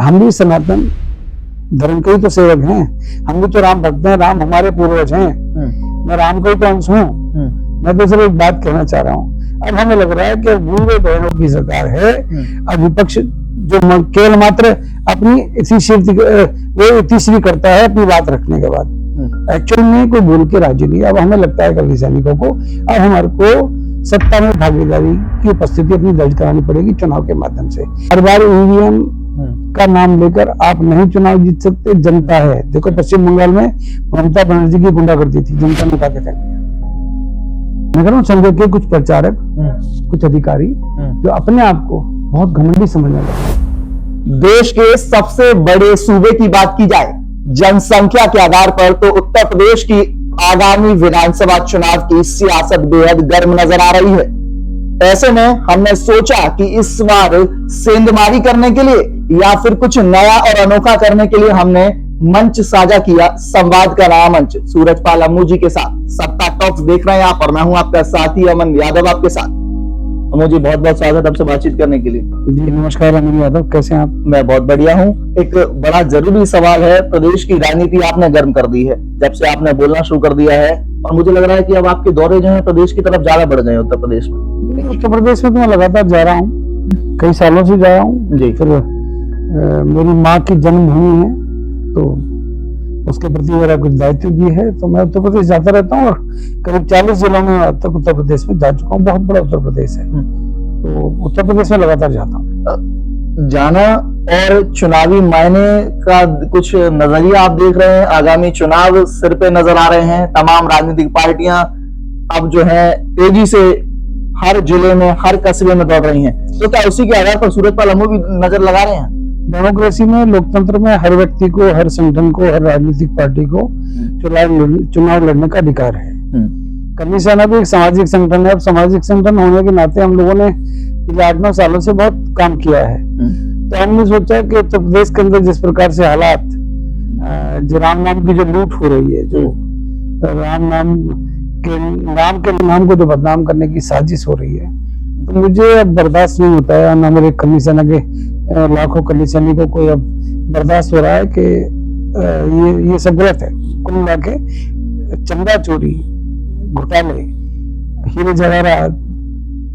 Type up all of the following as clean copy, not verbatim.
हम भी सनातन धर्म के ही तो सेवक हैं, हम भी तो राम भक्त हैं, राम हमारे पूर्वज हैं, मैं राम का ही तो अंश हूँ। मैं तो सिर्फ एक बात कहना चाह रहा हूँ, अब हमें लग रहा है कि बूढ़े बहनों की सरकार है, अब विपक्ष जो केवल मात्र अपनी इतिश्री करता है अपनी बात रखने के बाद, एक्चुअल में कोई बोल के राजी नहीं। अब हमें लगता है कल सैनिकों को अब हमारे को सत्ता में भागीदारी की उपस्थिति अपनी दर्ज करानी पड़ेगी चुनाव के माध्यम से। हर बार ईवीएम का नाम लेकर आप नहीं चुनाव जीत सकते, जनता है। देखो पश्चिम बंगाल में ममता बनर्जी की गुंडागर्दी थी, जनता ने उठा के फेंक दिया। मैं कह रहा हूँ संघ के कुछ प्रचारक, कुछ अधिकारी जो अपने आप को बहुत घमंडी समझने लगे। देश के सबसे बड़े सूबे की बात की जाए जनसंख्या के आधार पर तो उत्तर प्रदेश की आगामी विधानसभा चुनाव की सियासत बेहद गर्म नजर आ रही है। ऐसे में हमने सोचा कि इस बार सेंधमारी करने के लिए या फिर कुछ नया और अनोखा करने के लिए हमने मंच साझा किया, संवाद का नया मंच सूरजपाल अम्मू जी के साथ। सत्ता टॉक्स देख रहे हैं आप और मैं हूं आपका साथी अमन यादव आपके साथ। अम्मू जी बहुत बहुत स्वागत आपसे बातचीत करने के लिए। जी नमस्कार अमन यादव, कैसे हैं आप? मैं बहुत बढ़िया हूं। एक बड़ा जरूरी सवाल है, प्रदेश की राजनीति आपने गर्म कर दी है जब से आपने बोलना शुरू कर दिया है, और मुझे लग रहा है कि अब आपके दौरे जो है प्रदेश की तरफ ज्यादा बढ़ गए उत्तर प्रदेश में। उत्तर प्रदेश में तो मैं लगातार जा रहा हूँ, कई सालों से जा रहा हूँ जी। फिर मेरी माँ की जन्मभूमि है तो उसके प्रति मेरा कुछ दायित्व भी है, तो मैं उत्तर प्रदेश जाता रहता हूँ और करीब 40 जिलों में अब तक उत्तर प्रदेश में जा चुका हूँ। बहुत बड़ा उत्तर प्रदेश है, तो उत्तर प्रदेश में लगातार जाता हूँ। जाना और चुनावी मायने का कुछ नजरिया आप देख रहे हैं, आगामी चुनाव सिर पे नजर आ रहे हैं, तमाम राजनीतिक पार्टियां अब जो है तेजी से हर जिले में हर कस्बे में दौड़ रही हैं, तो क्या उसी के आधार पर सूरजपाल अम्मू भी नजर लगा रहे हैं? डेमोक्रेसी में, लोकतंत्र में हर व्यक्ति को, हर संगठन को, हर राजनीतिक पार्टी को चुनाव लड़ने का अधिकार है। कर्मी सेना भी एक सामाजिक संगठन है। अब सामाजिक संगठन होने के नाते हम लोगों ने पिछले 8-9 सालों से बहुत काम किया है, तो हमने सोचा कि उत्तर प्रदेश के अंदर जिस प्रकार से हालात, जो राम नाम की जो लूट हो रही है, जो राम के नाम को जो बदनाम करने की साजिश हो रही है, तो मुझे अब बर्दाश्त नहीं होता है। ना मेरे कर्मी सेना के लाखों कर्मी सैनिकों को अब बर्दाश्त हो रहा है कि ये सब गलत है। कुल मिला के चंदा चोरी, घोटाले, हीरे जवाहरात,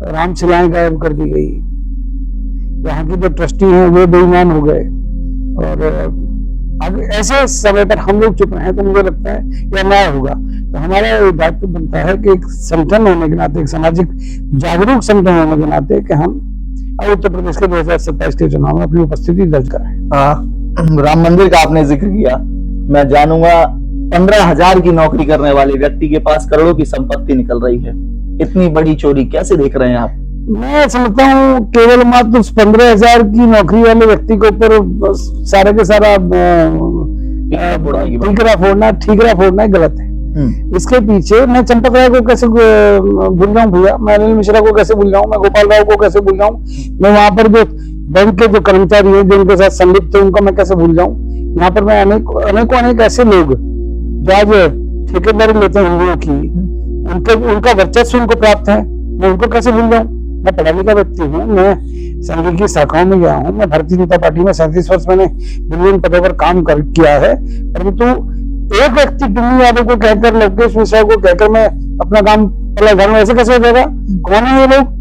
रामशिलाएं गायब कर दी गई, यहाँ की जो ट्रस्टी हैं वो बेईमान हो गए, और अब ऐसे समय पर हम लोग चुप रहे हैं, तो मुझे लगता है यह अन्याय होगा। तो हमारा दायित्व बनता है कि एक संगठन होने के नाते, एक सामाजिक जागरूक संगठन होने के नाते, कि हम अब उत्तर प्रदेश के 2027 के चुनाव में अपनी उपस्थिति दर्ज कराएं। राम मंदिर का आपने जिक्र किया, मैं जानूंगा 15,000 की नौकरी करने वाले व्यक्ति के पास करोड़ों की संपत्ति निकल रही है, इतनी बड़ी चोरी कैसे देख रहे हैं आप? मैं समझता हूँ केवल मात्र 15,000 की नौकरी वाले व्यक्ति के ऊपर सारा के सारा ठीकरा फोड़ना गलत है। इसके पीछे मैं चंपत राय को कैसे भूल जाऊं भैया, मैं अनिल मिश्रा को कैसे भूल जाऊं, मैं गोपाल राव को कैसे भूल जाऊं, मैं वहां पर जो बैंक के जो कर्मचारी हैं जो उनके साथ संलिप्त थे उनको मैं कैसे भूल जाऊं। यहाँ पर मैं अनेक ऐसे लोग जो आज ठेकेदारी लेते हैं हिंदुओं की, उनका वर्चस्व उनको प्राप्त है, मैं उनको कैसे भूल जाऊं। मैं पढ़ा लिखा व्यक्ति हूँ, मैं संघ की शाखाओं में गया हूँ, मैं भारतीय जनता पार्टी में 37 वर्ष मैंने विभिन्न पदों पर काम किया है, परंतु एक व्यक्ति टुन्नी यादव को कहकर, लोकेश मिश्रा को कहकर मैं अपना काम पहले घर में ऐसे कैसे हो जाएगा? कौन है ये लोग?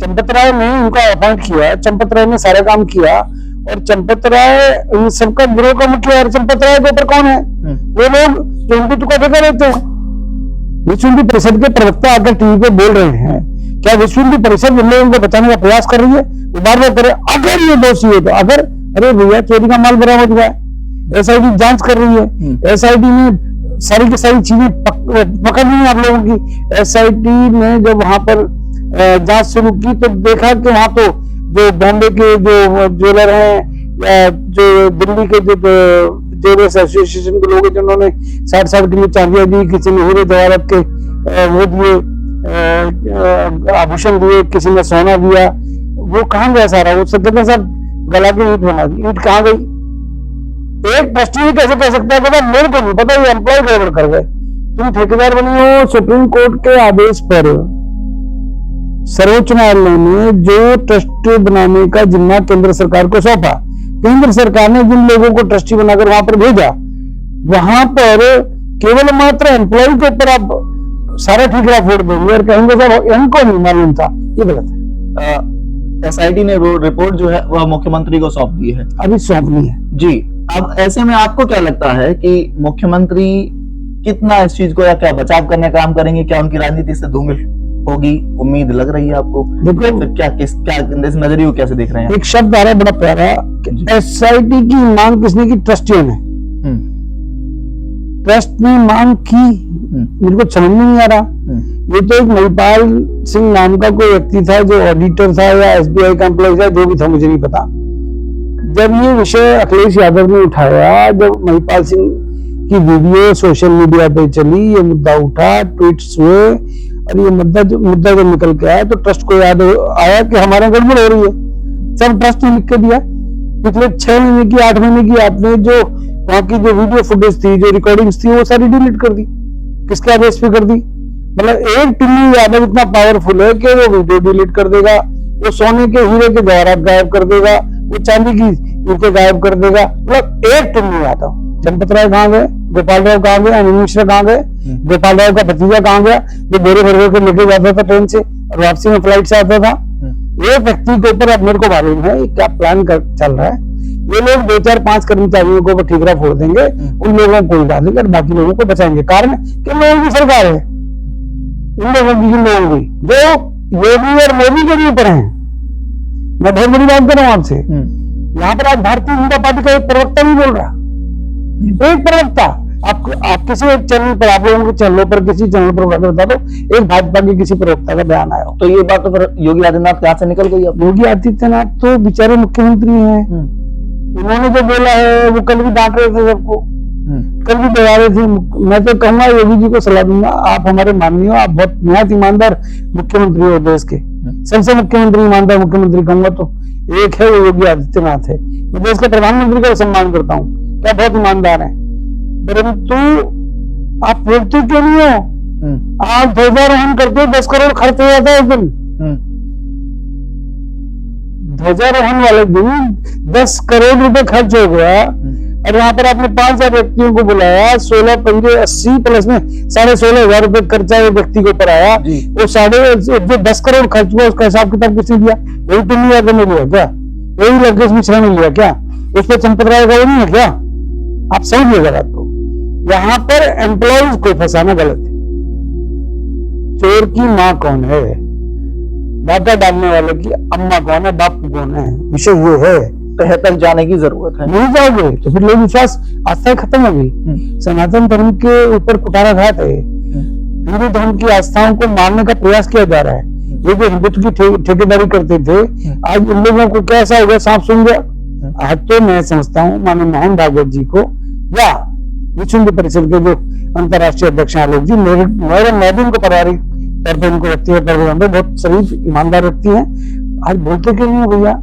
चंपत राय ने उनका अपॉइंट किया, चंपत राय ने सारा काम किया, और चंपत राय इन सबका गिरोह का मुखिया, और चंपत राय के ऊपर कौन है? वो लोग जो उनको टुका फेंका रहते हैं। विश्व हिंदू परिषद के प्रवक्ता आकर टीवी पे बोल रहे हैं, क्या विश्व हिंदू परिषद इन लोगों को बचाने का प्रयास कर रही है? बार-बार करे अगर ये दोषी है तो, अगर अरे भैया चोरी का माल बरामद हुआ है, एसआईटी जांच कर रही है, एसआईटी ने सारी की सारी चीजें पकड़ ली आप लोगों की। एसआईटी ने जब वहां पर जांच शुरू की तो देखा कि वहां तो जो बॉम्बे के जो ज्वेलर हैं या जो दिल्ली के जो ज्वेलर्स एसोसिएशन के लोग हैं जिन्होंने 60 किलो चांदियां दी, किसी ने हीरे जवाहरात के वो दिए, आभूषण दिए, किसी ने सोना दिया, वो कहाँ गया सारा? वो सब गला की ईंट बना दी। ईंट कहाँ गई? एक ट्रस्टी कैसे कह सकता है कि मेरे को नहीं पता, ये एम्प्लॉय गड़बड़ कर गए। तुम ठेकेदार बनी हो। सुप्रीम कोर्ट के आदेश पर सर्वोच्च न्यायालय ने जो ट्रस्ट बनाने का जिम्मा केंद्र सरकार को सौंपा, केंद्र सरकार ने जिन लोगों को ट्रस्टी बनाकर वहां पर भेजा, वहां पर केवल मात्र एम्प्लॉय के ऊपर आप सारा ठिकरा फोड़ देंगे और कहेंगे सर इनको नहीं मालूम था, ये गलत है। एसआईटी ने रिपोर्ट जो है वह मुख्यमंत्री को सौंप दी है, अभी सौंपनी है जी। अब ऐसे में आपको क्या लगता है कि मुख्यमंत्री कितना इस चीज को या क्या बचाव करने का काम करेंगे? क्या उनकी राजनीति से धूमिल होगी? उम्मीद लग रही है आपको? देखो, फिर क्या इस नजरिए को कैसे देख रहे हैं? एक शब्द आ रहा है बड़ा प्यारा, एसआईटी की मांग किसने की? ट्रस्टियों ने। ट्रस्ट ने मांग की, मेरे को समझ में नहीं आ रहा। ये तो एक महिपाल सिंह नाम का कोई व्यक्ति था जो ऑडिटर था या एसबीआई का एम्प्लॉय था, जो भी था मुझे नहीं पता। जब ये विषय अखिलेश यादव ने उठाया, जब महिपाल सिंह की वीडियो सोशल मीडिया पे चली, ये मुद्दा उठा, ट्वीट्स हुए और ये मुद्दा जब निकल के आया तो ट्रस्ट को याद आया कि हमारे गड़बड़ हो रही है। सब ट्रस्ट ने लिख के दिया। पिछले 6 महीने की 8 महीने की आपने जो वहां की जो वीडियो फुटेज थी, जो रिकॉर्डिंग्स थी, वो सारी डिलीट कर दी। किसके आदेश पे कर दी? मतलब एक टिल्लू यादव इतना पावरफुल है कि वो वीडियो डिलीट कर देगा, वो सोने के हीरे के जवाहरात गायब कर देगा, वो चांदी की ईंटें गायब कर देगा। मतलब एक टिल्लू यादव। चंपत राय कहाँ गए? गोपाल राव कहाँ गए? अनिल मिश्रा कहाँ गए? गोपाल राव का भतीजा कहाँ गया जो बोरे भर के लेके जाता था ट्रेन से और वापसी में फ्लाइट से आता था? ये व्यक्ति के ऊपर अब मेरे को मालूम है क्या प्लान चल रहा है। ये लोग 2-4-5 कर्मचारियों को ठीकरा फोड़ देंगे, उन लोगों को उड़ा देंगे और बाकी लोगों को बचाएंगे। कारण कि लोगों की सरकार है, इन लोगों की जो योगी और मोदी के ऊपर है। मैं बहुत बड़ी बात कर रहा हूं आपसे। यहाँ पर आज भारतीय जनता पार्टी का एक प्रवक्ता नहीं बोल रहा, एक प्रवक्ता। आप किसी एक चैनल पर, आप लोगों के चैनलों पर, किसी चैनल पर बता दो एक भाजपा के किसी प्रवक्ता का बयान आया हो। तो ये बात तो फिर योगी आदित्यनाथ के हाथ से निकल गई। अब योगी आदित्यनाथ तो बेचारे मुख्यमंत्री हैं, उन्होंने जो बोला है वो कल भी डांट रहे थे सबको, कल भी दबा रहे थे। मैं तो कहूंगा योगी जी को सलाह दूंगा, आप हमारे माननीय, आप बहुत निहायत ईमानदार मुख्यमंत्री हो देश के। सबसे मुख्यमंत्री ईमानदार मुख्यमंत्री कहूंगा तो एक है, वो योगी आदित्यनाथ है। मैं देश के प्रधानमंत्री का सम्मान करता हूँ, क्या बहुत ईमानदार है। परंतु आप बोलते क्यों नहीं हो? आप ध्वजारोहण करते हो, 10 करोड़ खर्च हो जाता है उस दिन। ध्वजारोहण वाले दिन 10 करोड़ रुपए खर्च हो गया और यहाँ पर आपने 5,000 व्यक्तियों को बुलाया, 16 पंजे 80 प्लस में 16,500 रुपए खर्चा एक व्यक्ति के ऊपर आया। वो जो 10 करोड़ खर्च हुआ उसका हिसाब किताब किसने दिया? वही टिल्लू यादव ने लिया क्या? वही लोकेश मिश्रा ने लिया क्या? उस पर चंपत राय का वो नहीं है क्या? आप समझिएगा बात को। यहाँ पर एम्प्लॉयज को फंसाना गलत है। चोर की माँ कौन है? डाका डालने वाले की अम्मा कौन है? बापू कौन है? विषय ये है। तह तक जाने की जरूरत है। नहीं जाओगे तो फिर लोग विश्वास, आस्था खत्म होगी। सनातन धर्म के ऊपर कुठाराघात है। हिंदू धर्म की आस्थाओं को मारने का प्रयास किया जा रहा है। ये जो हिंदुत्व की ठेकेदारी करते थे, आज उन लोगों को कैसा हो गया? सांप सुन गया। आज तो मैं समझता हूँ माननीय मोहन भागवत जी को या विश्व हिंदू परिषद के जो अंतर्राष्ट्रीय अध्यक्ष आलोक जी, मैं भी उनको परारी तौर पर उनको व्यक्तिगत तौर पर बहुत शरीफ ईमानदार व्यक्ति हैं। आज बोलते क्यों नहीं भैया?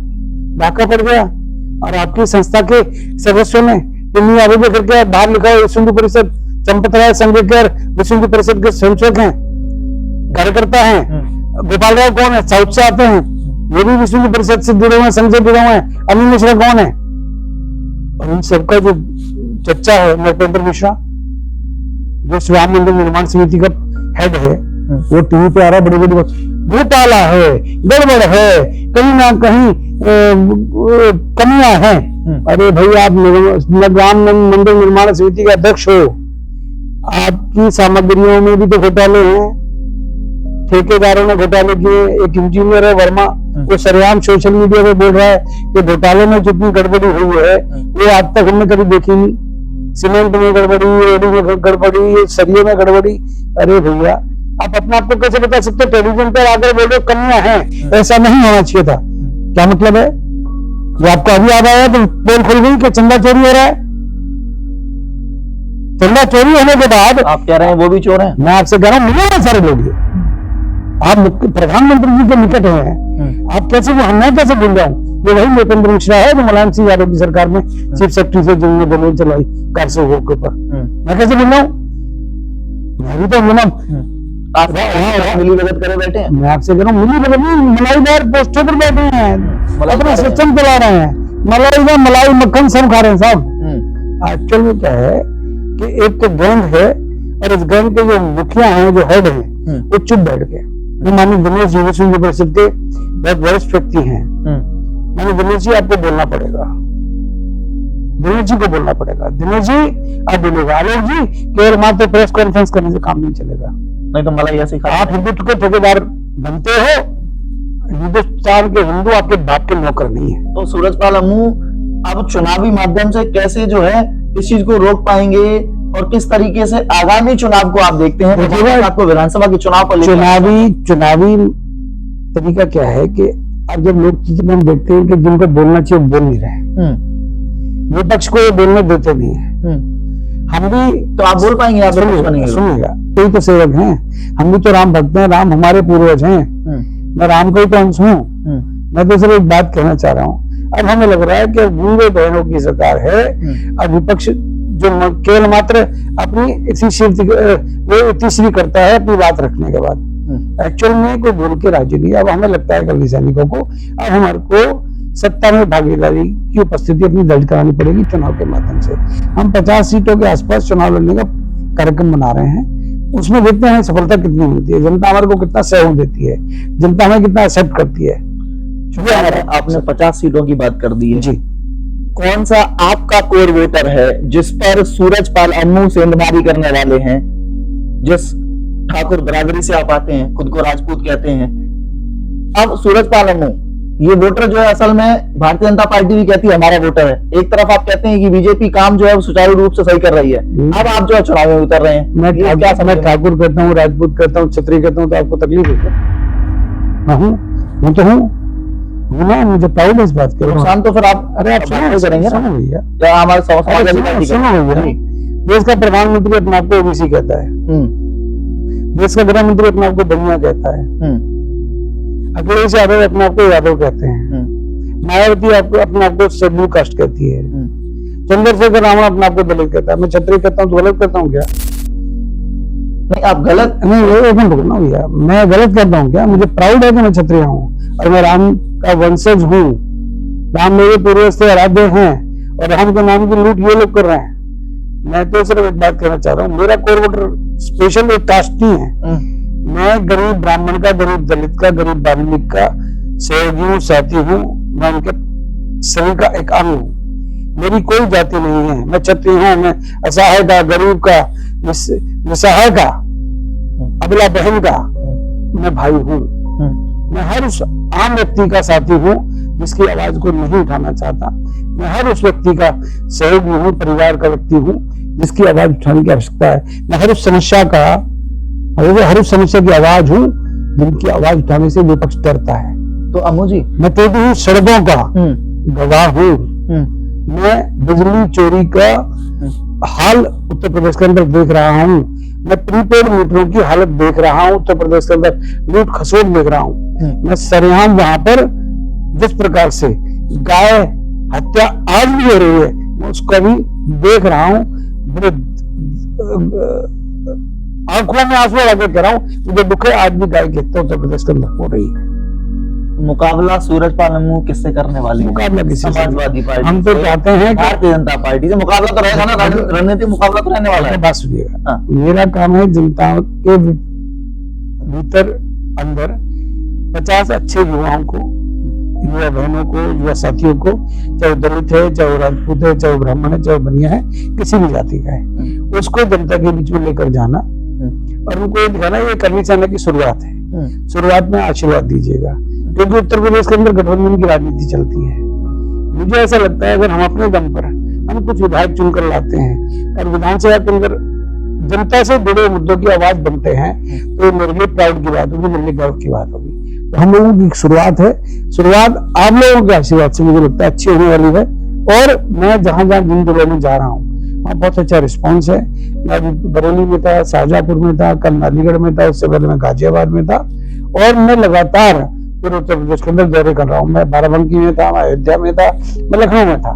डाका पड़ गया और आपकी संस्था के सदस्यों ने टिल्लू आरोप करके बाहर लिखा है विश्व हिंदू परिषद, चंपत राय संघ के विश्व हिंदू परिषद के संयोजक हैं, कार्यकर्ता हैं। गोपाल राव कौन है? साउथ से आते हैं, वो भी विश्व हिंदू परिषद से जुड़े हुए हैं, संघ से जुड़े हुए हैं। अनिल मिश्रा कौन है? और इन सबका जो चच्चा है नरेंद्र मिश्रा, जो राम मंदिर निर्माण समिति का हेड है, वो टीवी पे आ रहा है बड़ी बड़ी घोटाला है, गड़बड़ है, कहीं ना कहीं कमियां हैं। अरे भाई, आप राम मंदिर निर्माण समिति के अध्यक्ष हो, आपकी सामग्रियों में भी तो घोटाले हैं, ठेकेदारों ने घोटाले किए। एक इंजीनियर है वर्मा, वो सरेआम सोशल मीडिया पे बोल रहा है कि घोटाले में जितनी गड़बड़ी हुई है वो आज तक हमने कभी देखी नहीं। सीमेंट में गड़बड़ी, रेडी में गड़बड़ी, सरिये में गड़बड़ी। अरे भैया, आप अपने आप को कैसे बता सकते हो? टेलीविजन पर आकर बोल रहे कमियां हैं, ऐसा नहीं होना चाहिए था। क्या मतलब है? जो आपको अभी याद आया तो पोल खुल गई कि चंदा चोरी हो रहा है। चंदा चोरी होने के बाद आप कह रहे हैं वो भी चोर हैं? मैं आपसे कह रहा हूँ, मिले सारे लोग। आप प्रधानमंत्री जी के निकट हैं, आप कैसे, मैं कैसे बोल रहा हूँ? ये वही नरेंद्र मिश्रा है जो मुलायम सिंह यादव की सरकार में चीफ सेक्रेटरी से जिन्होंने दलील चलाई कार से के ऊपर। मैं कैसे बोल रहा हूँ? मैं भी तो आप मिली भगत करे बैठे हैं। मैं आपसे कह रहा हूँ, मिली भगत नहीं, मलाईदार पोस्टों पर बैठे हैं, अपना सिस्टम चला रहे हैं। मलाई में मलाई मक्खन सब खा रहे हैं साहब। एक्चुअल में क्या है कि एक तो गैंग है और इस गैंग के जो मुखिया हैं, जो हेड हैं, वो चुप बैठ गए। माननीय दिनेश जी विश्व परिषद के बहुत वरिष्ठ व्यक्ति हैं। माननीय दिनेश जी आपको बोलना पड़ेगा, दिनेश जी को बोलना पड़ेगा। दिनेश जी आप बोलेगा, आलोक जी केवल मात्र प्रेस कॉन्फ्रेंस करने से काम नहीं चलेगा। नहीं तो मलाई ऐसे आप हिंदुत्व के ठेकेदार बनते हो, हिंदुस्तान के हिंदू आपके बाप के नौकर नहीं है। तो सूरजपाल अम्मू अब चुनावी माध्यम से कैसे जो है इस चीज को रोक पाएंगे और किस तरीके से आगामी चुनाव को आप देखते हैं? आपको विधानसभा के चुनाव पर चुनावी तरीका क्या है कि अब जब लोकतंत्र में हम देखते हैं कि जिनको बोलना चाहिए वो बोल नहीं रहे, विपक्ष को ये बोलने देते नहीं है। हम भी तो आप बोल पाएंगे? आप सुनिएगा, कई तो सेवक हैं, हम भी तो राम भक्त हैं, राम हमारे पूर्वज हैं, मैं राम का ही तो अंश हूँ। मैं तो सिर्फ एक बात कहना चाह रहा हूँ, अब हमें लग रहा है कि बूढ़े बहनों की सरकार है, अब विपक्ष जो केवल मात्र अपनी इतिश्री करता है अपनी बात रखने के बाद, एक्चुअल में कोई बोल के राजी नहीं। अब हमें लगता है कल सैनिकों को अब हमारे को सत्ता में भागीदारी की उपस्थिति अपनी दर्ज करानी पड़ेगी चुनाव के माध्यम से। हम 50 सीटों के आसपास चुनाव लड़ने का कार्यक्रम बना रहे हैं, उसमें देखते हैं सफलता कितनी मिलती है, जनता हमारे को कितना सहयोग देती है, जनता हमें कितना एक्सेप्ट करती है। आपने 50 सीटों की बात कर दी है जी, कौन सा आपका कोर वोटर है जिस पर सूरजपाल अम्मू सेंधमारी करने वाले हैं? जिस ठाकुर बरादरी से आप आते हैं, खुद को राजपूत कहते हैं, अब सूरजपाल अम्मू ये वोटर जो है असल में भारतीय जनता पार्टी भी कहती है हमारा वोटर है। एक तरफ आप कहते हैं कि बीजेपी काम जो है वो सुचारू रूप से सही कर रही है, अब आप जो है चुनाव में उतर रहे हैं। मैं क्या समय ठाकुर कहता हूँ, राजपूत कहता हूँ, क्षत्रिय कहता हूँ, तो आपको तकलीफ है? मैं तो हूँ ना, मुझे प्राउड है इस बात के। नुकसान तो फिर आप अरे आप करेंगे सुनो भैया, हमारे सुनो भैया, देश का प्रधानमंत्री अपने आपको ओबीसी कहता है, देश का गृह मंत्री अपने आपको बनिया कहता है, अखिलेश यादव अपने आपको यादव कहते हैं, मायावती आपको अपने आपको शेड्यूल कास्ट कहती है, चंद्रशेखर रावण अपने आपको दलित कहता है। मैं क्षत्रिय कहता हूँ तो गलत कहता हूँ क्या? नहीं, आप गलत नहीं, एक मिनट रुकना भैया, मैं गलत कहता हूँ क्या? मुझे प्राउड है कि मैं क्षत्रिय हूँ और मैं राम का वंशज हूँ, राम मेरे पूर्वज से आराध्य हैं और राम के नाम की लूट ये लोग कर रहे हैं। मैं तो सिर्फ एक बात कहना चाह रहा हूँ, मेरा कोर वोटर स्पेशल एक कास्ट नहीं है। मैं गरीब ब्राह्मण का, गरीब दलित का, गरीब वाल्मीकि का सहयोगी हूँ, साथी हूँ, मैं उनके संघ का एक अंग हूँ। मेरी कोई जाति नहीं है, मैं क्षत्रिय हूँ, मैं असहाय का, गरीब का, निसहाय का, अबला बहन का मैं भाई हूँ। मैं हर उस आम व्यक्ति का साथी हूँ जिसकी आवाज को नहीं उठाना चाहता। मैं हर उस व्यक्ति का सहयोगी हूँ, परिवार का व्यक्ति हूँ जिसकी आवाज उठाने की आवश्यकता है। मैं हर उस समस्या की आवाज हूँ जिनकी आवाज उठाने से विपक्ष डरता है। तो अम्मू जी, मैं तेजी हूँ सड़कों का गवाह हूँ। मैं बिजली चोरी का हाल उत्तर प्रदेश के अंदर देख रहा हूँ। मैं प्रीपेड मीटरों की हालत देख रहा हूँ, उत्तर प्रदेश के अंदर लूट खसोट देख रहा हूँ। मैं सरेआम वहां पर जिस प्रकार से गाय हत्या आज भी हो रही है, मैं उसको भी देख रहा हूँ। मेरे आंखों में आंसू लगा कह रहा हूँ, मुझे दुख है आज भी गाय की हत्या उत्तर प्रदेश के अंदर हो रही है। मुकाबला सूरजपाल अम्मू किससे करने वाली है? मुकाबला किसी समाजवादी पार्टी, हम तो चाहते हैं भारतीय जनता पार्टी से मुकाबला तो रहेगा ना, रणनीतिक मुकाबला तो रहने वाला है। बात सुनिएगा, मेरा काम है जनता के भीतर अंदर 50 अच्छे युवाओं को, युवा बहनों को, युवा साथियों को, चाहे दलित है, चाहे राजपूत है, चाहे ब्राह्मण है, चाहे बनिया है, किसी भी जाति का है, उसको जनता के बीच में लेकर जाना और उनको ये दिखाना ये करनी चाहने की शुरुआत है। शुरुआत में आशीर्वाद दीजिएगा, क्योंकि उत्तर प्रदेश के अंदर गठबंधन की राजनीति चलती है। मुझे ऐसा लगता है अगर हम अपने दम पर हम कुछ विधायक चुनकर लाते हैं और विधानसभा के अंदर जनता से जुड़े मुद्दों की आवाज बनते हैं तो मेरे लिए प्राउड की बात होगी, मेरे लिए गर्व की बात होगी। तो हम लोगों की शुरुआत है, शुरुआत आप लोगों के आशीर्वाद से मुझे लगता है अच्छी होने वाली है। और मैं जहां जहां जिन जिलों में जा रहा हूँ वहाँ बहुत अच्छा रिस्पॉन्स है। मैं अभी बरेली में था, शाहजहांपुर में था, कल नालीगढ़ में था, उससे पहले मैं गाजियाबाद में था और मैं लगातार पूरे उत्तर प्रदेश के अंदर दौरे कर रहा हूँ। मैं बाराबंकी में था, मैं अयोध्या में था, मैं लखनऊ में था,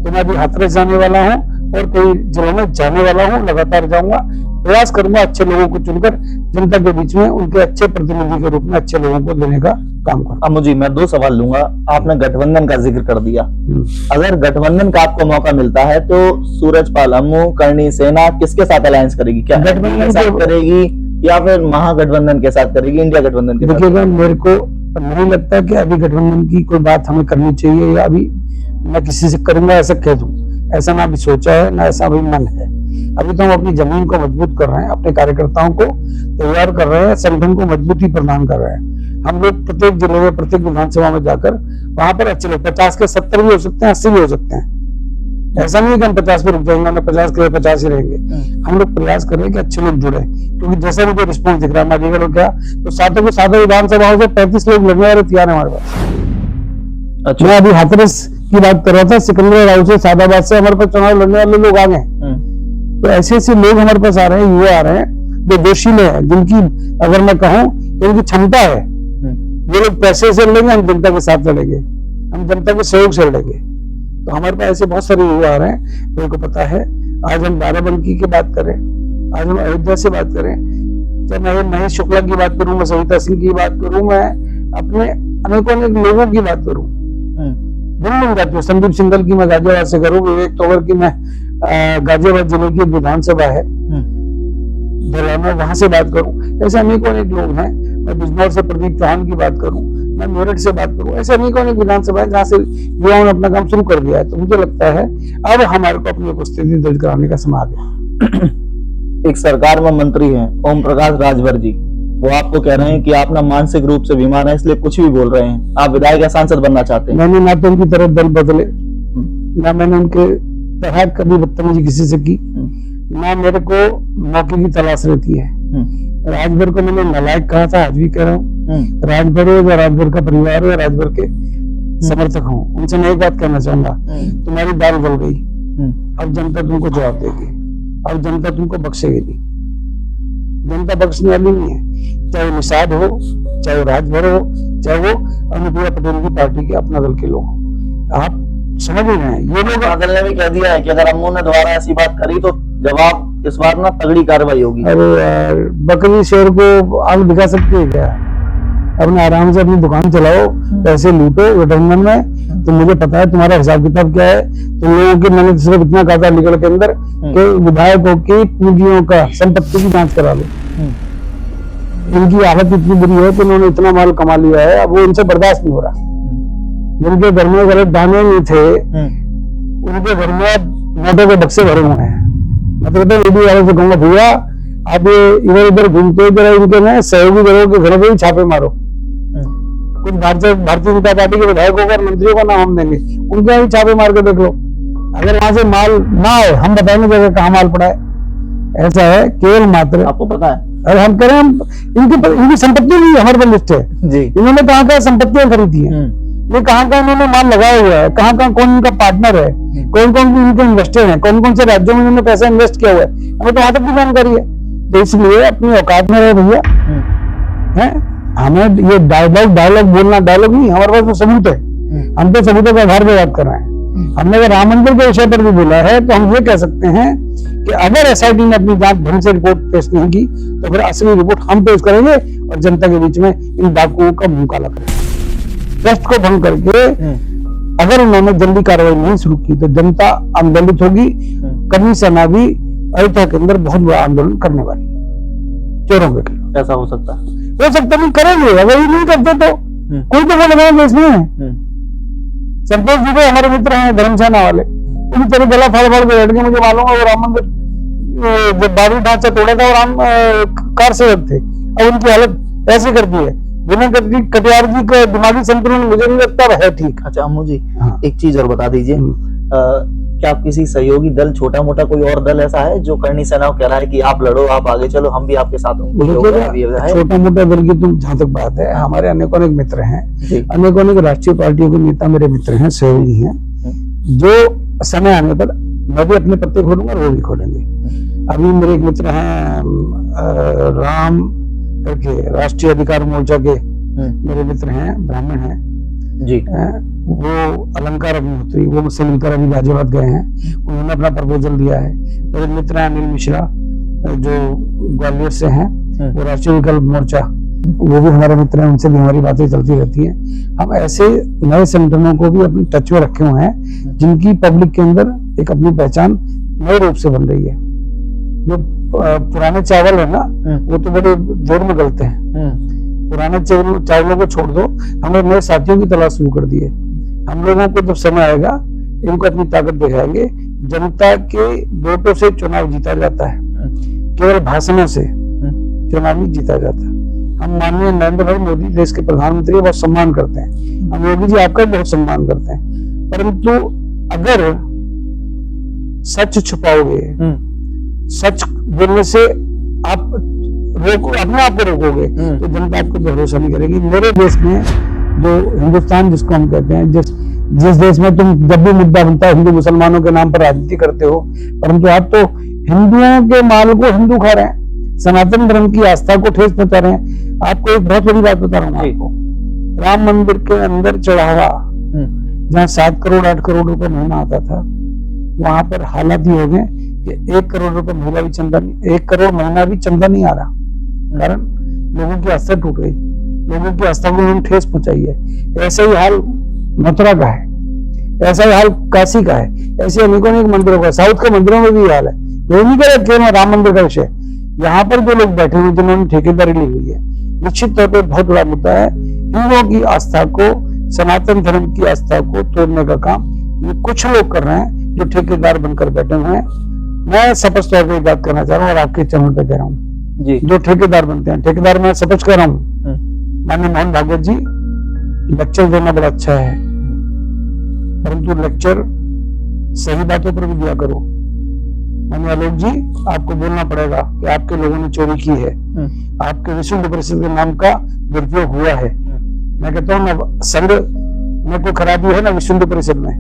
तो मैं अभी हाथरस जाने वाला हूँ और कई जिलों में जाने वाला हूँ, लगातार जाऊंगा। प्रयास करूंगा अच्छे लोगों को चुनकर जनता के बीच में उनके अच्छे प्रतिनिधि के रूप में अच्छे लोगों को देने का काम करूंगा। अम्मू जी, मैं 2 सवाल लूंगा। आपने गठबंधन का जिक्र कर दिया, अगर गठबंधन का आपको मौका मिलता है तो सूरजपाल अम्मू, करणी सेना किसके साथ अलायंस करेगी? क्या गठबंधन के साथ करेगी या फिर महागठबंधन के साथ करेगी, इंडिया गठबंधन के साथ? देखिएगा, मेरे को नहीं लगता कि अभी गठबंधन की कोई बात हमें करनी चाहिए या अभी मैं किसी से करूंगा ऐसा कह दूं, ऐसा ना अभी सोचा है ना ऐसा अभी मन है। अभी तो हम अपनी जमीन को मजबूत कर रहे हैं, अपने कार्यकर्ताओं को तैयार कर रहे हैं, संगठन को मजबूती प्रदान कर रहे हैं। हम लोग प्रत्येक जिले में, प्रत्येक विधानसभा में जाकर वहां पर अच्छे लोग 50 के 70 भी हो सकते हैं, 80 भी हो सकते हैं। ऐसा नहीं है कि हम 50 पे रुक जाएंगे, हम 50 के 50 ही रहेंगे। हम लोग प्रयास करें कि अच्छे लोग जुड़े, क्योंकि जैसा भी कोई रिस्पॉन्स दिख रहा है अलीगढ़ हो क्या, तो सातों के सातों विधानसभाओं से 35 लोग लड़ने वाले तैयार है हमारे पास। अच्छा। मैं अभी हाथरस की बात कर रहा था, सिकंदराबाद से, सादाबाद से हमारे पास चुनाव लड़ने वाले लोग आ गए। तो ऐसे ऐसे लोग हमारे पास आ रहे हैं, युवा आ रहे हैं जो जोशीले हैं, जिनकी अगर मैं कहूं उनकी क्षमता है। ये लोग पैसे से लड़ेंगे, हम जनता के साथ लड़ेंगे, हम जनता के सहयोग से लड़ेंगे। तो हमारे पास ऐसे बहुत सारे युवा आ रहे हैं, मेरे को पता है। आज हम बाराबंकी की बात करें, आज हम अयोध्या से बात करें, चाहे मैं महेश शुक्ला की बात करूं, मैं सविता सिंह की बात करूं, मैं अपने अनेकों अनेक लोगों की बात करूं, संदीप सिंगल की मैं गाजियाबाद से करूं, विवेक तोवर की मैं गाजियाबाद जिले की विधानसभा है मैं वहां से बात करूं, ऐसे अनेकों अनेक लोग हैं। मैं बिजनौर से प्रदीप चौहान की बात करूं, मैं मेरठ से बात करूं, ऐसे अनेकों अनेक विधानसभा है जहाँ से युवाओं ने अपना काम शुरू कर दिया है। तो मुझे लगता है अब हमारे को अपनी उपस्थिति दर्ज कराने का समय आ गया। एक सरकार में मंत्री हैं ओम प्रकाश राजभर जी, वो आपको कह रहे हैं कि आप ना मानसिक रूप से बीमार हैं, इसलिए कुछ भी बोल रहे हैं। आप विधायक या सांसद बनना चाहते हैं? मैंने ना तो उनकी तरफ दल बदले, ना मैंने उनके तरह कभी बदतमीजी किसी से की, ना मेरे को मौके की तलाश रहती है। राजभर को मैंने नालायक कहा था, आज भी कह रहा हूँ। राजभर हो या राजभर का परिवार हो या राजभर के समर्थक हो, उनसे मैं एक बात कहना चाहूंगा, तुम्हारी दाल गल गई, अब जनता तुमको जवाब देगी, अब जनता तुमको बख्शेगी नहीं। जनता बख्शने वाली नहीं है, चाहे वो निषाद हो, चाहे वो राजभर हो, चाहे वो अनुप्रिया पटेल की पार्टी के अपना दल के लोग हो। आप समझ रहे हैं, ये लोग बादल ने भी कह दिया है कि अगर अम्मू ने दोबारा ऐसी बात करी तो जवाब इस बार ना तगड़ी कार्रवाई होगी। अरे यार, बकरी शेर को आग दिखा सकती है क्या? अपने आराम से अपनी दुकान चलाओ, पैसे लूटो गठबंधन में। तो मुझे पता है तुम्हारा हिसाब किताब क्या है। तुम लोगों की मैंने सिर्फ इतना कहा था अलीगढ़ के अंदर कि विधायकों की पूंजियों का, संपत्ति की जांच करा लो। इनकी हालत इतनी बुरी है कि उन्होंने इतना माल कमा लिया है, अब वो इनसे बर्दाश्त नहीं हो रहा। जिनके घर में गलत दाने नहीं थे, उनके घर में नोटों के बक्से भरे हुए हैं। मतलब मीडिया वालों से कहूंगा, भैया आप ये इधर उधर घूमते जरा इनके ना सहयोगी दलों के घरों पे ही छापे मारो। कुछ भारतीय जनता पार्टी के विधायकों का, मंत्रियों का नाम हम देंगे, उनके यहाँ भी छापे मार के देख लो। अगर वहां से माल ना आए, हम बताएंगे जगह कहाँ माल पड़ा है। ऐसा है केवल मात्र, आपको पता है, अरे हम कह रहे हैं इनकी संपत्ति नहीं हमारे पास लिस्ट है जी। इन्होंने कहाँ कहाँ संपत्तियां खरीदी है, ये कहाँ कहाँ इन्होंने माल लगाया हुआ है, कहाँ कहाँ कौन इनका पार्टनर है, कौन कौन इनके इन्वेस्टर हैं, कौन कौन से राज्यों में इन्होंने पैसा इन्वेस्ट किया हुआ है, हमें तो वहां तक भी जानकारी है। तो इसलिए अपनी औकात में रहे भैया, है हमें ये डायलॉग बोलना, डायलॉग नहीं, हमारे पास तो सबूत है। हम तो सबूतों के आधार पर बात कर रहे हैं। हमने अगर राम मंदिर के विषय पर भी बोला है तो हम ये कह सकते हैं कि अगर एसआईटी ने अपनी जांच ढंग से रिपोर्ट पेश नहीं की तो फिर असली रिपोर्ट हम पेश करेंगे और जनता के बीच में इन डाकुओं का मुंह काला करेंगे। ट्रस्ट को भंग करके अगर उन्होंने जल्दी कार्रवाई नहीं शुरू की तो जनता आंदोलित होगी। करनी सेना भी अयोध्या के अंदर बहुत बड़ा आंदोलन करने वाली है चोरों के खिलाफ। ऐसा हो सकता नहीं करेंगे, अगर ये नहीं करते तो कोई तो वो लगाएंगे इसमें। संतोष जी को हमारे मित्र हैं धर्मसेना वाले, उनकी तरह गला फाड़ फाड़ के बैठ के, मुझे मालूम है वो राम मंदिर जब बाबरी ढांचा तोड़ा था और राम कार सेवक थे, अब उनकी हालत ऐसे कर दी है। बिना कटियार जी का दिमागी संतुलन मुझे नहीं लगता है ठीक। अच्छा अम्मू जी, एक चीज और बता दीजिए, क्या आप किसी सहयोगी दल, छोटा मोटा कोई और दल ऐसा है जो करनी सेना कह रहा है कि आप लड़ो, आप आगे चलो, हम भी आपके साथ होंगे? छोटा मोटा दल की तो जहाँ तक बात है, हमारे अनेकों अनेक मित्र हैं, अनेकों अनेक राष्ट्रीय पार्टियों के नेता मेरे मित्र हैं, सहयोगी हैं, जो समय आने पर मैं भी अपने पत्ते खोलूंगा और वो भी खोलेंगे। अभी मेरे एक मित्र हैं राम करके, राष्ट्रीय अधिकार मोर्चा के मेरे मित्र हैं, ब्राह्मण हैं जी, वो अलंकार अग्निहोत्री, वो मुझसे मिलकर अभी गाजियाबाद गए हैं, उन्होंने अपना प्रपोजल दिया है। मेरे मित्र हैं अनिल मिश्रा, जो ग्वालियर से हैं, वो राष्ट्रीय विकल्प मोर्चा, वो भी हमारे मित्र हैं, उनसे भी हमारी बातें चलती रहती हैं। हम ऐसे नए संगठनों को भी अपने टच में रखे हुए हैं जिनकी पब्लिक के अंदर एक अपनी पहचान नए रूप से बन रही है। जो पुराने चावल है ना, वो तो बड़े जोर में गलते हैं। पुराने चावलों को छोड़ दो, हमने नए साथियों की तलाश शुरू कर दी है। हम लोगों को जब समय आएगा, इनको अपनी ताकत दिखाएंगे। जनता के वोटों से चुनाव जीता जाता है, केवल भाषणों से चुनाव नहीं जीता जाता। हम माननीय नरेंद्र भाई मोदी देश के प्रधानमंत्री का बहुत सम्मान करते हैं, हम मोदी जी आपका बहुत सम्मान करते हैं, परंतु अगर सच छुपाओगे, सच बोलने से आप अपने आप को रोकोगे, तो जनता आपको भरोसा नहीं करेगी। मेरे देश में जो हिंदुस्तान जिसको हम कहते हैं, जिस देश में तुम जब भी मुद्दा बनता है हिंदू मुसलमानों के नाम पर राजनीति करते हो, परंतु आप तो हिंदुओं के माल को हिंदू खा रहे हैं, सनातन धर्म की आस्था को ठेस पहुंचा रहे हैं। आपको एक बहुत बड़ी बात बता रहा हूँ आपको, राम मंदिर के अंदर चढ़ावा जहाँ 7 करोड़ 8 करोड़ रुपए महीना आता था, वहां पर हालात ये हो गए कि 1 करोड़ रुपए महीना भी चंदा नहीं, 1 करोड़ महीना भी चंदा नहीं आ रहा। कारण लोगों की आस्था टूट गई, लोगों की आस्था को उन्होंने ठेस पहुंचाई है। ऐसा ही हाल मथुरा का है, ऐसा ही हाल काशी का है, ऐसे अनेकों अनेक मंदिरों का, साउथ के मंदिरों में भी हाल है। ये नहीं करे क्यों राम मंदिर का विषय, यहाँ पर जो लोग बैठे हुए जिन्होंने ठेकेदारी ली हुई है, निश्चित तौर पर बहुत बड़ा मुद्दा है। हिंदुओं की आस्था को, सनातन धर्म की आस्था को तोड़ने का काम ये कुछ लोग कर रहे हैं जो ठेकेदार बनकर बैठे हुए हैं। मैं स्पष्ट तौर पर बात करना चाह रहा हूँ और आपके चैनल पे कह रहा हूँ जी, जो ठेकेदार बनते हैं, ठेकेदार मैं स्पष्ट कह रहा हूँ, माननीय मोहन भागवत जी, लेक्चर देना बड़ा अच्छा है, परंतु लेक्चर सही बातों पर भी दिया करो। माननीय आलोक जी, आपको बोलना पड़ेगा कि आपके लोगों ने चोरी की है, आपके विश्व हिंदू परिषद के नाम का दुरुपयोग हुआ है। मैं कहता हूँ ना संघ में कोई खराबी है ना विश्व हिंदू परिषद में,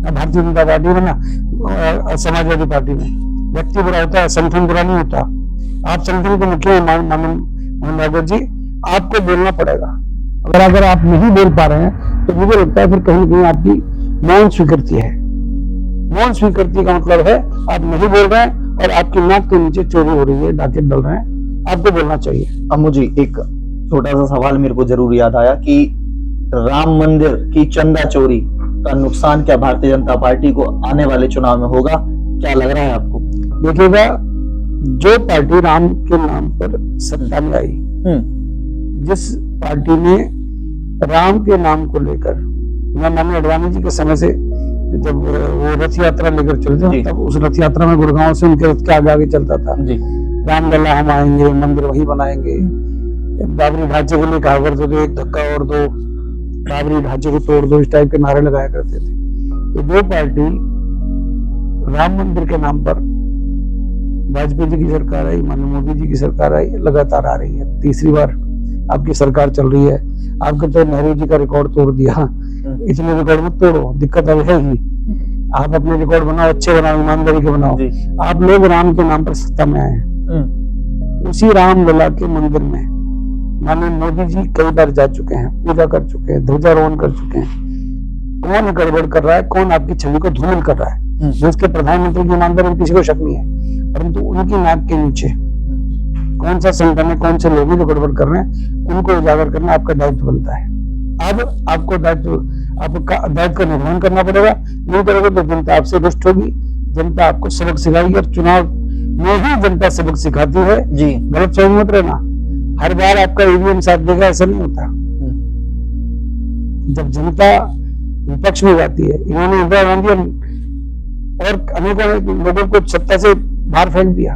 ना भारतीय जनता पार्टी में, ना समाजवादी पार्टी में। व्यक्ति बुरा होता है, संगठन बुरा नहीं होता। आप संगठन के मुखिया माननीय मोहन भागवत जी, आपको बोलना पड़ेगा। अगर आप नहीं बोल पा रहे हैं तो मुझे लगता है फिर कहीं ना कहीं आपकी मौन स्वीकृति है। मौन स्वीकृति का मतलब है आप नहीं बोल रहे हैं और आपकी नाक के नीचे चोरी हो रही है, डाके डल रहे हैं, आपको बोलना चाहिए। अब मुझे एक छोटा सा सवाल मेरे को जरूर याद आया कि राम मंदिर की चंदा चोरी का नुकसान क्या भारतीय जनता पार्टी को आने वाले चुनाव में होगा, क्या लग रहा है आपको? देखिएगा, जो पार्टी राम के नाम पर सत्ता में आई, जिस पार्टी ने राम के नाम को लेकर, मैं माननीय अडवाणी जी के समय से जब वो रथ यात्रा लेकर चलते थे, तब उस रथ यात्रा में गुड़गांव से उनके रथ के आगे आगे चलता था जी, रामलला हम आएंगे, मंदिर वही बनाएंगे, बाबरी ढांचे के लिए कहा करते थे, एक धक्का और दो, बाबरी ढांचे को तोड़ दो, इस टाइप के नारे लगाया करते थे। तो जो पार्टी राम मंदिर के नाम पर वाजपेयी जी की सरकार आई, माननीय मोदी जी की सरकार आई, लगातार आ रही है। तीसरी बार आपकी सरकार चल रही है। आपके तो नेहरू जी का रिकॉर्ड तोड़ दिया, इतने रिकॉर्ड मत तोड़ो, दिक्कत अब है ही। आप अपने रिकॉर्ड बनाओ, अच्छे बनाओ, ईमानदारी के बनाओ। आप लोग राम के नाम पर सत्ता में आए हैं। उसी रामलला के मंदिर में माननीय मोदी जी कई बार जा चुके हैं, पूजा कर चुके हैं, ध्वजारोहण कर चुके हैं। कौन गड़बड़ कर रहा है, कौन आपकी छवि को धूमिल कर रहा है, जिसके प्रधानमंत्री की ईमानदारी में किसी को शक नहीं है, परंतु उनकी नाक के नीचे कौन सा संगठन है, कौन से लोग हैं जो गड़बड़ कर रहे हैं, उनको उजागर करना आपका दायित्व बनता है। अब आपको आपका दायित्व का निर्वहन करना पड़ेगा। नहीं करोगे तो जनता आपसे रुष्ट होगी, जनता आपको सबक सिखाएगी, और चुनाव में ही जनता सबक सिखाती है जी। गलत फहमी मत रहना, हर बार आपका ईवीएम साथ देगा ऐसा नहीं होता। जब जनता विपक्ष में जाती है, इन्होंने इंदिरा गांधी और अनेकों लोगों को सत्ता से बाहर फेंक दिया।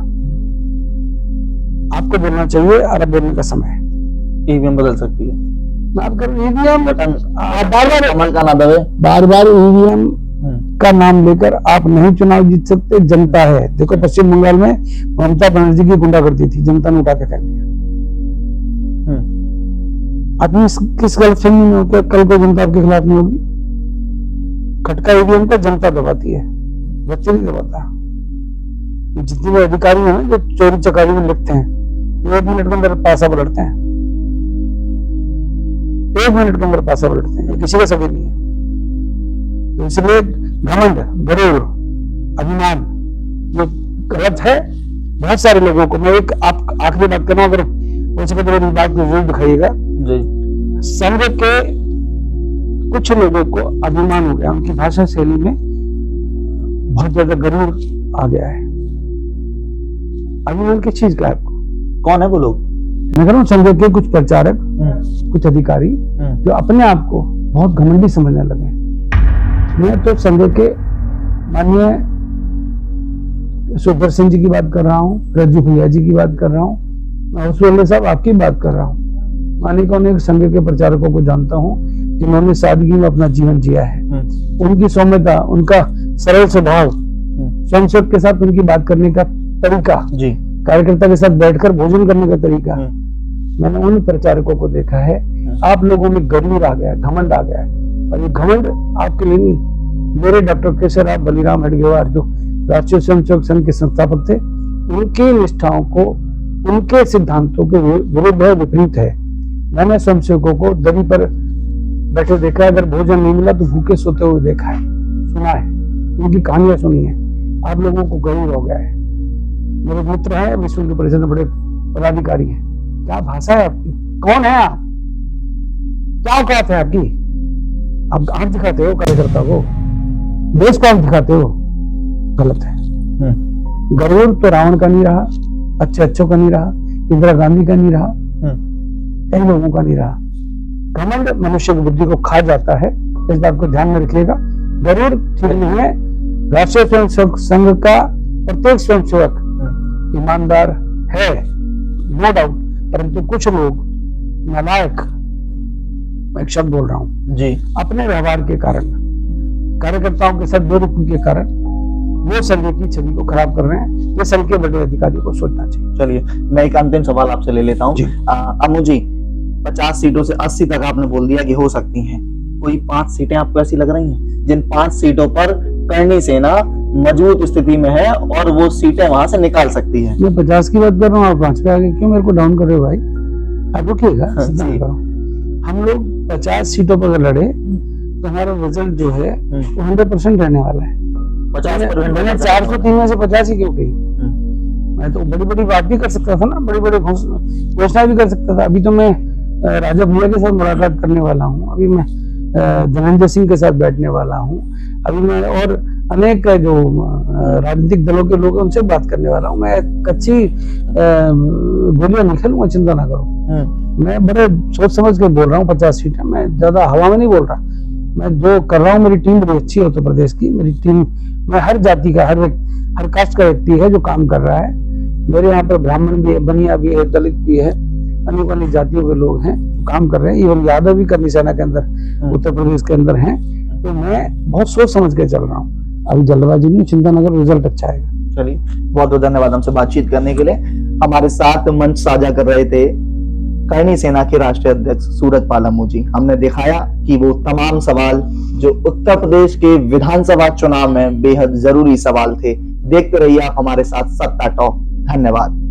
आपको बोलना चाहिए, और अब बोलने का समय है। ईवीएम बदल सकती है, ईवीएम बार बार ईवीएम का नाम लेकर आप नहीं चुनाव जीत सकते। जनता है, देखो पश्चिम बंगाल में ममता बनर्जी की गुंडागर्दी थी, जनता ने उठा के फेंक दिया। आदमी किस गलतफहमी में होकर कल को जनता आपके खिलाफ नहीं होगी। खटका ईवीएम का जनता दबाती है, व्यक्ति नहीं दबाता। जितने भी अधिकारी हैं जो चोरी चकारी में लिखते हैं, 1 मिनट के अंदर पासा पलटते हैं, 1 मिनट के अंदर पासा पलटते हैं, किसी का सभी नहीं है। तो इसलिए घमंड, गरूर, अभिमान जो गलत है, बहुत सारे लोगों को, मैं एक आप आखिरी बात करना, अगर हो सके तो मेरी बात को जरूर दिखाइएगा। जी। संघ के कुछ लोगों को अभिमान हो गया, उनकी भाषा शैली में बहुत ज्यादा गरूर आ गया है। अभिमान किस चीज का है आपको? कौन है वो लोग? मैं कह रहा हूँ संघ के कुछ प्रचारक, कुछ अधिकारी जो अपने आप को बहुत घमंडी समझने लगे। मैं तो संघ के माननीय सुदर्शन जी की बात कर रहा हूँ, रज्जू भैया जी की बात कर रहा हूँ, मैं उसवेले साहब आपकी बात कर रहा हूँ। मानिए कौन एक संघ के प्रचारकों को जानता हूँ जिन्होंने सादगी में अपना जीवन जिया है। उनकी सौम्यता, उनका सरल स्वभाव, स्वयं के साथ उनकी बात करने का तरीका, जी, कार्यकर्ता के साथ बैठकर भोजन करने का तरीका, मैंने उन प्रचारकों को देखा है। आप लोगों में गरूर आ गया है, घमंड आ गया है, और ये घमंड आपके लिए नहीं, मेरे डॉक्टर केशवराव बलिराम हेडगेवार जो राष्ट्रीय स्वयंसेवक संघ के संस्थापक थे, उनकी निष्ठाओं को, उनके सिद्धांतों के विरुद्ध है, विपरीत है। मैंने स्वयंसेवकों को दरी पर बैठे देखा है, अगर भोजन नहीं मिला तो भूखे सोते हुए देखा है, सुना है, उनकी कहानियां सुनी है। आप लोगों को गरूर हो गया है। मेरे मित्र हैं, विश्व हिंदू परिषद में बड़े पदाधिकारी हैं। क्या भाषा है आपकी? कौन है आप? क्या औकात है आपकी? आप आंख दिखाते हो कार्यकर्ता को, देश को आंख दिखाते हो, गलत है। गरूर तो रावण का नहीं रहा, अच्छों का नहीं रहा, इंदिरा गांधी का नहीं रहा, कई लोगों का नहीं रहा। घमंड मनुष्य की बुद्धि को खा जाता है, इस बात को ध्यान में रखिएगा। गरूर ठीक नहीं है। राष्ट्रीय स्वयंसेवक संघ का प्रत्येक स्वयंसेवक ईमानदार है, नो डाउट, परंतु कुछ लोग नालायक, मैं एक शब्द बोल रहा हूं जी, अपने व्यवहार के कारण, कार्यकर्ताओं के साथ बेरुखी के कारण वो संघ की छवि को खराब कर रहे हैं। ये संघ के बड़े अधिकारी को सोचना चाहिए। चलिए, मैं एक अंतिम सवाल आपसे ले लेता हूँ। अमू जी, 50 सीटों से 80 तक आपने बोल दिया कि हो सकती हैं। कोई 5 सीटें आपको ऐसी लग रही हैं जिन 5 सीटों पर करणी सेना मजबूत स्थिति में है और वो सीटें वहां से निकाल सकती है? मैं 50 की बात कर रहा हूँ, आप 5 पे आगे क्यों मेरे को डाउन कर रहे हो भाई? आप रुकिएगा, हम लोग 50 सीटों पर लड़े तो हमारा रिजल्ट जो है वो 100% रहने वाला है। 50% 403 में से 50 ही क्यों गई? मैं तो बड़ी बड़ी बात भी कर सकता था ना, बड़ी बड़ी घोषणा भी कर सकता था। अभी तो मैं राजा भैया के साथ मुलाकात करने वाला हूँ, अभी मैं धनंजय सिंह के साथ बैठने वाला हूँ, अभी मैं और अनेक जो राजनीतिक दलों के लोग हैं उनसे बात करने वाला हूँ। मैं कच्ची गोलियां नहीं खेलूंगा, चिंता ना करो। मैं बड़े सोच समझ के बोल रहा हूँ। 50 सीटें, मैं ज्यादा हवा में नहीं बोल रहा। मैं जो कर रहा हूँ, मेरी टीम बड़ी अच्छी है उत्तर प्रदेश की। मेरी टीम में हर जाति का, हर कास्ट का व्यक्ति है जो काम कर रहा है। मेरे यहाँ पर ब्राह्मण भी है, बनिया भी है, दलित भी है, अनेक अनेक जातियों के लोग हैं जो काम कर रहे हैं। इवन यादव भी करनी सेना के अंदर उत्तर प्रदेश के अंदर हैं। तो मैं बहुत सोच समझ के चल रहा हूँ, अभी जल्दबाजी नहीं, चिंता न करो, रिजल्ट अच्छा आएगा। चलिए, बहुत बहुत धन्यवाद हमसे बातचीत करने के लिए। हमारे साथ मंच साझा कर रहे थे करणी सेना के राष्ट्रीय अध्यक्ष सूरजपाल अमू जी। हमने दिखाया कि वो तमाम सवाल जो उत्तर प्रदेश के विधानसभा चुनाव में बेहद जरूरी सवाल थे। देखते रहिए आप हमारे साथ सत्ता टॉक। धन्यवाद।